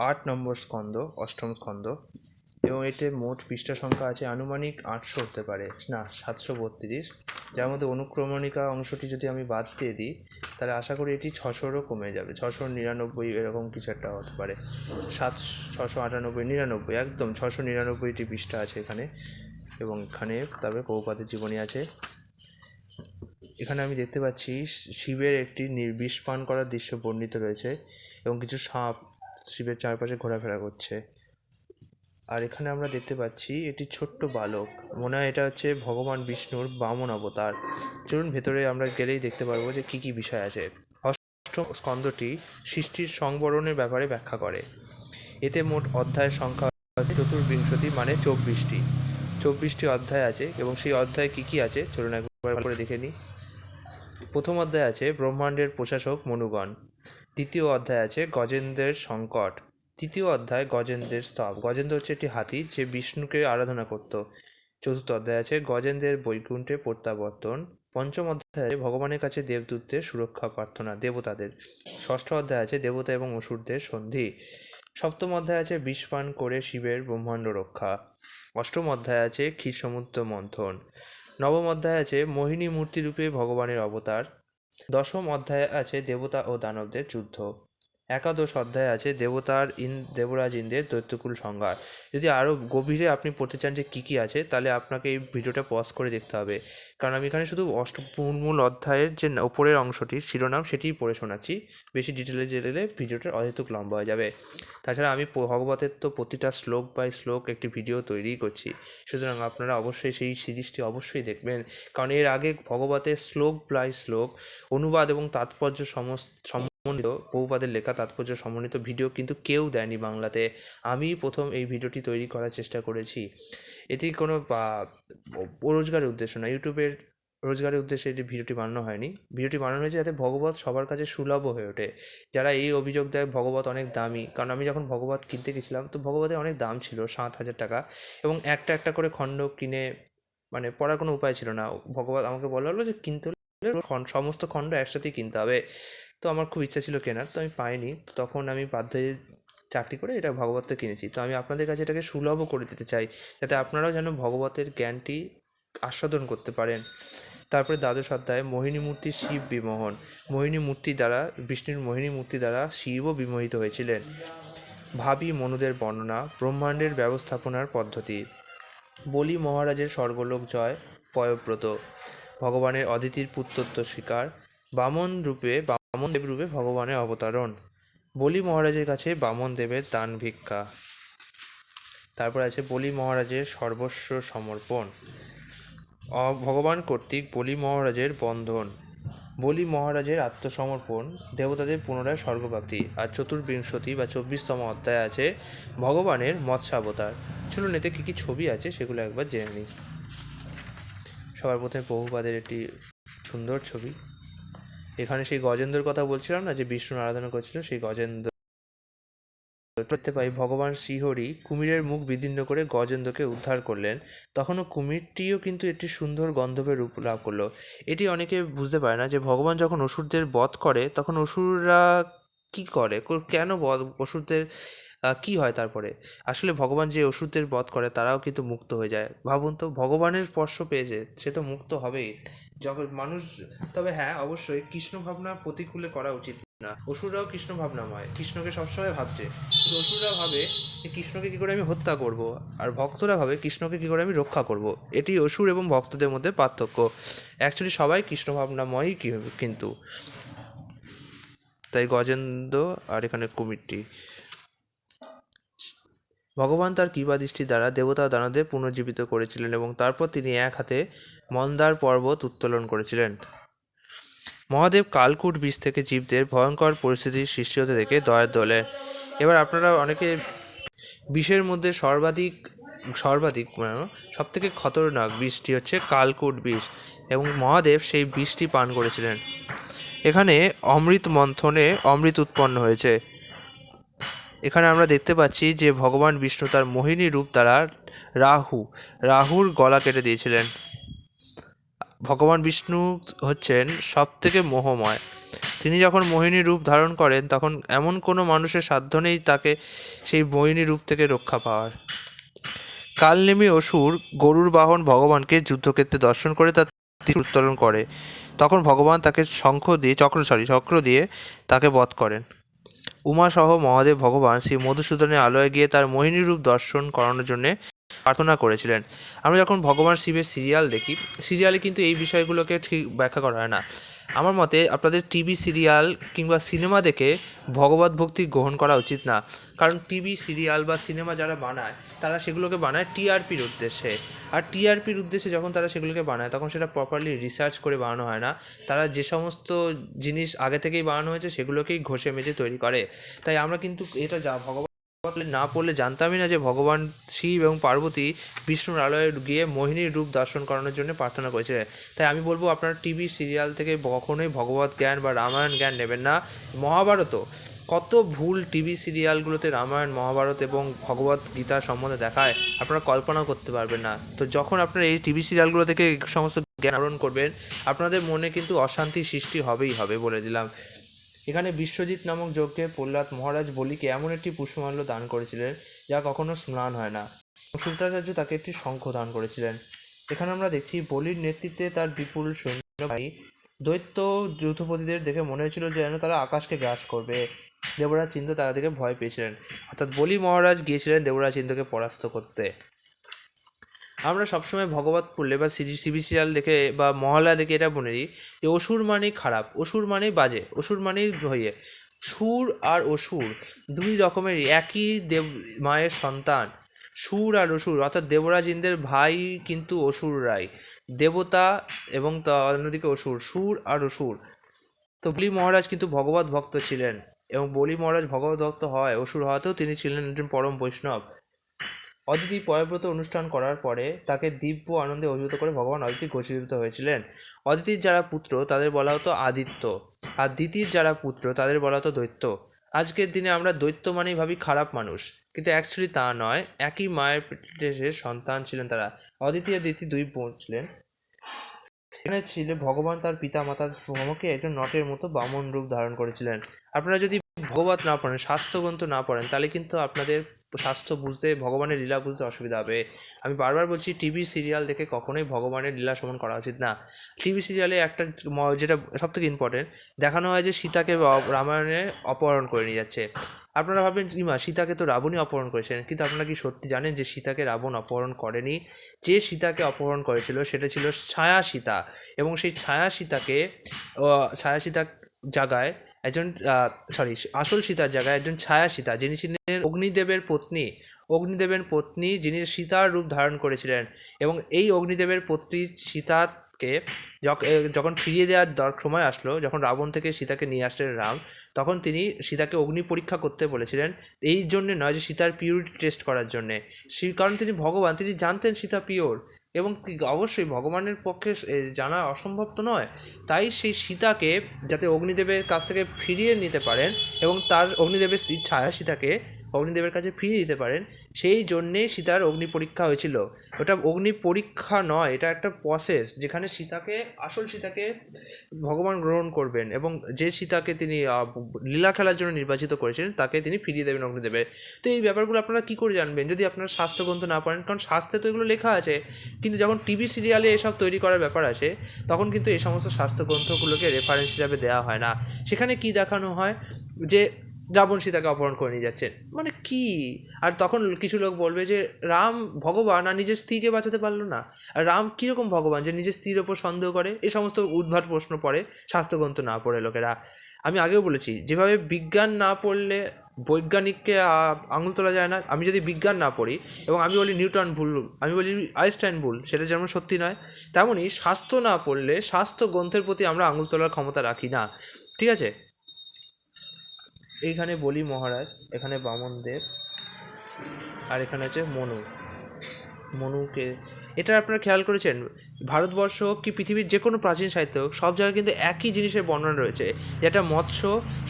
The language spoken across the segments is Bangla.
8 নম্বর স্কন্দ, অষ্টম স্কন্দ, এবং এতে মোট পৃষ্ঠা সংখ্যা আছে আনুমানিক 800 হতে পারে, না 732, যার মধ্যে অনুক্রমণিকা অংশটি যদি আমি বাদ দিয়ে দিই তাহলে আশা করি এটি 600-ও কমে যাবে, 699 এরকম কিছু একটা হতে পারে, 698, 99, একদম 699টি পৃষ্ঠা আছে এখানে। এবং এখানে তারপরে প্রভুপাদের জীবনী আছে। এখানে আমি দেখতে পাচ্ছি শিবের একটি বিষ পান করার দৃশ্য বর্ণিত রয়েছে এবং কিছু সাপ শিবের চারপাশে ঘোরাফেরা করছে। আর এখানে আমরা দেখতে পাচ্ছি এটি ছোট্ট বালক, মনে হয় এটা হচ্ছে ভগবান বিষ্ণুর বামন অবতার। চলুন ভেতরে আমরা গেলেই দেখতে পারবো যে কী কী বিষয় আছে। অষ্টম স্কন্ধটি সৃষ্টির সংবরণের ব্যাপারে ব্যাখ্যা করে। এতে মোট অধ্যায়ের সংখ্যা আছে 24, মানে 24টি অধ্যায় আছে। এবং সেই অধ্যায়ে কী কী আছে চলুন একবার করে দেখে নিই। প্রথম অধ্যায় আছে ব্রহ্মাণ্ডের প্রশাসক মনুগণ। দ্বিতীয় অধ্যায় আছে গজেন্দ্রের সংকট। তৃতীয় অধ্যায় গজেন্দ্রের স্তব। গজেন্দ্র হচ্ছে একটি হাতি যে বিষ্ণুকে আরাধনা করত। চতুর্থ অধ্যায় আছে গজেন্দ্রের বৈকুণ্ঠে প্রত্যাবর্তন। পঞ্চম অধ্যায় আছে ভগবানের কাছে দেবদূতদের সুরক্ষা প্রার্থনা, দেবতাদের। ষষ্ঠ অধ্যায় আছে দেবতা এবং অসুরদের সন্ধি। সপ্তম অধ্যায় আছে বিষ পান করে শিবের ব্রহ্মাণ্ড রক্ষা। অষ্টম অধ্যায় আছে ক্ষীর সমুদ্র মন্থন। নবম অধ্যায় আছে মোহিনী মূর্তিরূপে ভগবানের অবতার। দশম অধ্যায়ে আছে দেবতা ও দানবদের যুদ্ধ। একাদশ অধ্যায়ে আছে দেবরাজ ইন্দ্রের দৈত্যকুল সংহার। যদি আরও গভীরে আপনি পড়তে চান যে কী কী আছে তাহলে আপনাকে এই ভিডিওটা পজ করে দেখতে হবে, কারণ আমি এখানে শুধু মূল অধ্যায়ের যে ওপরের অংশটি শিরোনাম সেটিই পড়ে শোনাচ্ছি। বেশি ডিটেলে গেলে ভিডিওটা অহেতুক লম্বা হয়ে যাবে। তাছাড়া আমি ভগবতের তো প্রতিটা শ্লোক বাই শ্লোক একটি ভিডিও তৈরি করছি, সুতরাং আপনারা অবশ্যই সেই সিরিজটি অবশ্যই দেখবেন, কারণ এর আগে ভগবতের শ্লোক বাই শ্লোক অনুবাদ এবং তাৎপর্য সমন্বিত বহুপাদের লেখা তাৎপর্য সমন্বিত ভিডিও কিন্তু কেউ দেয়নি বাংলাতে। আমি প্রথম এই ভিডিওটি তৈরি করার চেষ্টা করেছি। এটি কোনো রোজগারের উদ্দেশ্য না, ইউটিউবের রোজগারের উদ্দেশ্যে এটি ভিডিওটি বানানো হয়নি। ভিডিওটি বানানো হয়েছে যাতে ভগবত সবার কাছে সুলভ হয়ে ওঠে। যারা এই অভিযোগ দেয় ভগবত অনেক দামি, কারণ আমি যখন ভগবত কিনতে গেছিলাম তো ভগবতের অনেক দাম ছিল, 7,000 টাকা, এবং একটা একটা করে খণ্ড কিনে মানে পড়ার কোনো উপায় ছিল না। ভগবত আমাকে বলা হলো যে কিনতে হলে সমস্ত খণ্ড একসাথেই কিনতে হবে। তো আমার খুব ইচ্ছা ছিল কেনার, তো আমি পাইনি। তো তখন আমি বাধ্য হয়ে চাকরি করে এটা ভগবতটা কিনেছি। তো আমি আপনাদের কাছে এটাকে সুলভও করে দিতে চাই, যাতে আপনারাও যেন ভগবতের জ্ঞানটি আস্বাদন করতে পারেন। তারপরে দ্বাদশ অধ্যায়ে মোহিনী মূর্তি শিব বিমোহন। মোহিনী মূর্তি দ্বারা বিষ্ণুর মোহিনী মূর্তি দ্বারা শিবও বিমোহিত হয়েছিলেন। ভাবী মনুদের বর্ণনা, ব্রহ্মাণ্ডের ব্যবস্থাপনার পদ্ধতি। বলি মহারাজের স্বর্গলোক জয়, পয়ব্রত। ভগবানের অদিতির পুত্রত্ব স্বীকার। বামনদেব রূপে ভগবানের অবতারণ। বলি মহারাজের কাছে বামন দেবের দান ভিক্ষা। তারপর আছে বলি মহারাজের সর্বস্ব সমর্পণ। ভগবান কর্তৃক বলি মহারাজের বন্ধন। বলি মহারাজের আত্মসমর্পণ, দেবতাদের পুনরায় স্বর্গপ্রাপ্তি। আর 24তম অধ্যায় আছে ভগবানের মৎস্যাবতার। চলুন এতে কী কী ছবি আছে সেগুলো একবার জেনে নিই। সবার প্রথমে প্রভুপাদের একটি সুন্দর ছবি। এখানে সেই গজেন্দ্রের কথা বলছিলাম না, যে বিষ্ণু আরাধনা করছিল, সেই গজেন্দ্র দেখতে পাই। ভগবান শ্রীহরি কুমিরের মুখ বিদীর্ণ করে গজেন্দ্রকে উদ্ধার করলেন। তখনও কুমিরটিও কিন্তু একটি সুন্দর গন্ধর্বের রূপ লাভ করলো। এটি অনেকে বুঝতে পারে না যে ভগবান যখন অসুরদের বধ করে তখন অসুররা কী করে, কেন অসুরদের কী হয় তারপরে। আসলে ভগবান যে অসুরদের বধ করে তারাও কিন্তু মুক্ত হয়ে যায়। ভাবুন তো, ভগবানের স্পর্শ পেয়েছে সে তো মুক্ত হবেই যখন মানুষ। তবে হ্যাঁ, অবশ্যই কৃষ্ণ ভাবনা প্রতিকূলে করা উচিত না। অসুররাও কৃষ্ণ ভাবনাময়, কৃষ্ণকে সবসময় ভাবছে। কিন্তু অসুররা ভাবে যে কৃষ্ণকে কী করে আমি হত্যা করব, আর ভক্তরা ভাবে কৃষ্ণকে কী করে আমি রক্ষা করব। এটি অসুর এবং ভক্তদের মধ্যে পার্থক্য। অ্যাকচুয়ালি সবাই কৃষ্ণ ভাবনাময়ই কিন্তু। তাই গজেন্দ্র আর এখানে কুমিরটি। ভগবান তার কৃপাদৃষ্টি দ্বারা দেবতা দানবদের পুনর্জীবিত করেছিলেন এবং তারপর তিনি এক হাতে মন্দার পর্বত উত্তোলন করেছিলেন। মহাদেব কালকূট বিষ থেকে জীবদের ভয়ঙ্কর পরিস্থিতির সৃষ্টি হতে দেখে দয়ার দোলে। এবার আপনারা অনেকে বিষের মধ্যে সর্বাধিক সব থেকে খতরনাক বিষটি হচ্ছে কালকূট বিষ, এবং মহাদেব সেই বিষটি পান করেছিলেন। এখানে অমৃত মন্থনে অমৃত উৎপন্ন হয়েছে। এখানে আমরা দেখতে পাচ্ছি যে ভগবান বিষ্ণু তার মোহিনী রূপ দ্বারা রাহুর গলা কেটে দিয়েছিলেন। ভগবান বিষ্ণু হচ্ছেন সব থেকে মোহময়। তিনি যখন মোহিনী রূপ ধারণ করেন তখন এমন কোনো মানুষের সাধ্য নেই তাকে সেই মোহিনী রূপ থেকে রক্ষা পাওয়ার। কালনেমী অসুর গরুর বাহন ভগবানকে যুদ্ধক্ষেত্রে দর্শন করে তার তীর উত্তোলন করে। তখন ভগবান তাকে চক্র দিয়ে তাকে বধ করেন। উমাসহ মহাদেব ভগবান শ্রী মধুসূদনের আলয়ে গিয়ে তার মোহিনী রূপ দর্শন করানোর জন্য প্রার্থনা করেছিলেন। আমরা যখন ভগবান শিবের সিরিয়াল দেখি, সিরিয়ালে কিন্তু এই বিষয়গুলোকে ঠিক ব্যাখ্যা করা হয় না। আমার মতে আপনাদের টিভি সিরিয়াল কিংবা সিনেমা দেখে ভগবত ভক্তি গ্রহণ করা উচিত না। কারণ টিভি সিরিয়াল বা সিনেমা যারা বানায় তারা সেগুলোকে বানায় টিআরপির উদ্দেশ্যে। আর টিআরপির উদ্দেশ্যে যখন তারা সেগুলোকে বানায় তখন সেটা প্রপারলি রিসার্চ করে বানানো হয় না। তারা যে সমস্ত জিনিস আগে থেকেই বানানো হয়েছে সেগুলোকেই ঘষে মেজে তৈরি করে। তাই আমরা কিন্তু এটা ভগবান না পড়লে জানতামই না যে ভগবান শিব এবং পার্বতী বিষ্ণুর আলয়ে গিয়ে মোহিনীর রূপ দর্শন করানোর জন্য প্রার্থনা করেছিলেন। তাই আমি বলবো আপনারা টিভি সিরিয়াল থেকে কখনোই ভগবত জ্ঞান বা রামায়ণ জ্ঞান নেবেন না। মহাভারতও কত ভুল টিভি সিরিয়ালগুলোতে রামায়ণ, মহাভারত এবং ভগবত গীতা সম্বন্ধে দেখায় আপনারা কল্পনাও করতে পারবেন না। তো যখন আপনারা এই টিভি সিরিয়ালগুলো থেকে সমস্ত জ্ঞান আহরণ করবেন আপনাদের মনে কিন্তু অশান্তি সৃষ্টি হবেই হবে, বলে দিলাম। এখানে বিশ্বজিৎ নামক যজ্ঞে প্রহ্লাদ মহারাজ বলিকে এমন একটি পুষ্পমাল্য দান করেছিলেন যা কখনো ম্লান হয় না। শুক্রাচার্য তাকে একটি শঙ্খ দান করেছিলেন। এখানে আমরা দেখছি বলির নেতৃত্বে তার বিপুল সৈন্যবাহিনী দৈত্য যৌথপতিদের দেখে মনে হয়েছিল যে যেন তারা আকাশকে গ্রাস করবে। দেবরাজ ইন্দ্র তারা দেখে ভয় পেয়েছিলেন, অর্থাৎ বলি মহারাজ গিয়েছিলেন দেবরাজ ইন্দ্রকে পরাস্ত করতে। আমরা সবসময় ভগবত পড়লে বা সিবি সিরিয়াল দেখে বা মহালয়া দেখে এটা মনে নিই যে অসুর মানেই খারাপ, অসুর মানেই বাজে, অসুর মানেই হয়ে। সুর আর অসুর দুই রকমের একই দেব মায়ের সন্তান। সুর আর অসুর অর্থাৎ দেবরাজ ইন্দ্রের ভাই কিন্তু অসুররাই, দেবতা এবং অন্যদিকে অসুর, সুর আর অসুর। তো বলি মহারাজ কিন্তু ভগবত ভক্ত ছিলেন এবং বলি মহারাজ ভগবত ভক্ত হয় অসুর হওয়াতেও তিনি ছিলেন একজন পরম বৈষ্ণব। অদিতি পয়ব্রত অনুষ্ঠান করার পরে তাকে দিব্য আনন্দে অভিভূত করে ভগবান অদিতি ঘোষিত হয়েছিলেন। অদিতির যারা পুত্র তাদের বলা হতো আদিত্য, আর দিতির যারা পুত্র তাদের বলা হতো দৈত্য। আজকের দিনে আমরা দৈত্য মানেই ভাবি খারাপ মানুষ, কিন্তু অ্যাকচুয়ালি তা নয়। একই মায়ের পেটে সন্তান ছিলেন তারা। অদিতি আর দিতি দুই বোন ছিলেন। এখানে ছিল ভগবান তার পিতা মাতার সমকে একজন নটের মতো বামন রূপ ধারণ করেছিলেন। আপনারা যদি ভগবত না পড়েন, স্বাস্থ্যগ্রন্থ না পড়েন, তাহলে কিন্তু আপনাদের স্বাস্থ্য বুঝতে, ভগবানের লীলা বুঝতে অসুবিধা হবে। আমি বারবার বলছি টিভি সিরিয়াল দেখে কখনোই ভগবানের লীলা শ্রবণ করা উচিত না। টিভি সিরিয়ালে একটা যেটা সবথেকে ইম্পর্টেন্ট দেখানো হয় যে সীতাকে রামায়ণে অপহরণ করে নিয়ে যাচ্ছে। আপনারা ভাবেন সীতাকে তো রাবণই অপহরণ করেছিলেন, কিন্তু আপনারা কি সত্যি জানেন যে সীতাকে রাবণ অপহরণ করেনি? যে সীতাকে অপহরণ করেছিল সেটা ছিল ছায়া সীতা, এবং সেই ছায়া সীতার জায়গায় একজন আসল সীতার জায়গায় একজন ছায়া সীতা, যিনি ছিলেন অগ্নিদেবের পত্নী, যিনি সীতার রূপ ধারণ করেছিলেন। এবং এই অগ্নিদেবের পত্নী সীতাকে যখন ফিরিয়ে দেওয়ার সময় আসলো, যখন রাবণ থেকে সীতাকে নিয়ে আসলেন রাম, তখন তিনি সীতাকে অগ্নি পরীক্ষা করতে বলেছিলেন। এই জন্যে নয় যে সীতার পিউরিটি টেস্ট করার জন্যে, কারণ তিনি ভগবান, তিনি জানতেন সীতা পিওর, এবং অবশ্যই ভগবানের পক্ষে জানা অসম্ভব তো নয়। তাই সেই সীতাকে যাতে অগ্নিদেবের কাছ থেকে ফিরিয়ে নিতে পারেন এবং তার অগ্নিদেবের ছায়া সীতাকে অগ্নিদেবের কাছে ফিরিয়ে দিতে পারেন, সেই জন্যেই সীতার অগ্নি পরীক্ষা হয়েছিল। ওটা অগ্নি পরীক্ষা নয়, এটা একটা প্রসেস যেখানে আসল সীতাকে ভগবান গ্রহণ করবেন এবং যে সীতাকে তিনি লীলা খেলার জন্য নির্বাচিত করেছিলেন তাকে তিনি ফিরিয়ে দেবেন অগ্নিদেবের। তো এই ব্যাপারগুলো আপনারা কী করে জানবেন যদি আপনারা শাস্ত্রগ্রন্থ না পড়েন? কারণ শাস্ত্রে তো এগুলো লেখা আছে, কিন্তু যখন টিভি সিরিয়ালে এসব তৈরি করার ব্যাপার আসে তখন কিন্তু এই সমস্ত শাস্ত্রগ্রন্থগুলোকে রেফারেন্স হিসাবে দেওয়া হয় না। সেখানে কি দেখানো হয় যে রাবণ সীতাকে অপহরণ করে নিয়ে যাচ্ছেন, মানে কি? আর তখন কিছু লোক বলবে যে রাম ভগবান আর নিজের স্ত্রীকে বাঁচাতে পারলো না, আর রাম কীরকম ভগবান যে নিজের স্ত্রীর ওপর সন্দেহ করে? এই সমস্ত উদ্ভট প্রশ্ন পড়ে শাস্ত্রগ্রন্থ না পড়ে লোকেরা। আমি আগেও বলেছি যেভাবে বিজ্ঞান না পড়লে বৈজ্ঞানিককে আঙুল তোলা যায় না, আমি যদি বিজ্ঞান না পড়ি এবং আমি বলি নিউটন ভুল, আমি বলি আইনস্টাইন ভুল, সেটা যেমন সত্যি নয়, তেমনই শাস্ত্র না পড়লে শাস্ত্র গ্রন্থের প্রতি আমরা আঙুল তোলার ক্ষমতা রাখি না। ঠিক আছে, এইখানে বলি মহারাজ, এখানে বামনদেব, আর এখানে আছে মনুকে। এটা আপনারা খেয়াল করেছেন? ভারতবর্ষ কি পৃথিবীর যে কোনো প্রাচীন সাহিত্য সব জায়গায় কিন্তু একই জিনিসের বর্ণনা রয়েছে। যেটা মৎস্য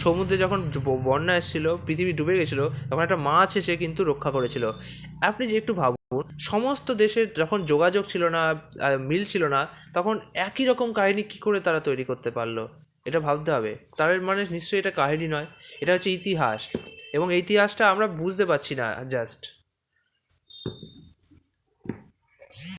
সমুদ্রে যখন বন্যা এসেছিল, পৃথিবী ডুবে গেছিলো, তখন একটা মাছ এসে কিন্তু রক্ষা করেছিল। আপনি যে একটু ভাবুন, সমস্ত দেশের যখন যোগাযোগ ছিল না, মিল ছিল না, তখন একই রকম কাহিনী কী করে তারা তৈরি করতে পারলো? এটা ভাবতে হবে। তার মানে নিশ্চয়ই এটা কাহিনী নয়, এটা হচ্ছে ইতিহাস, এবং এই ইতিহাসটা আমরা বুঝতে পারছি না জাস্ট।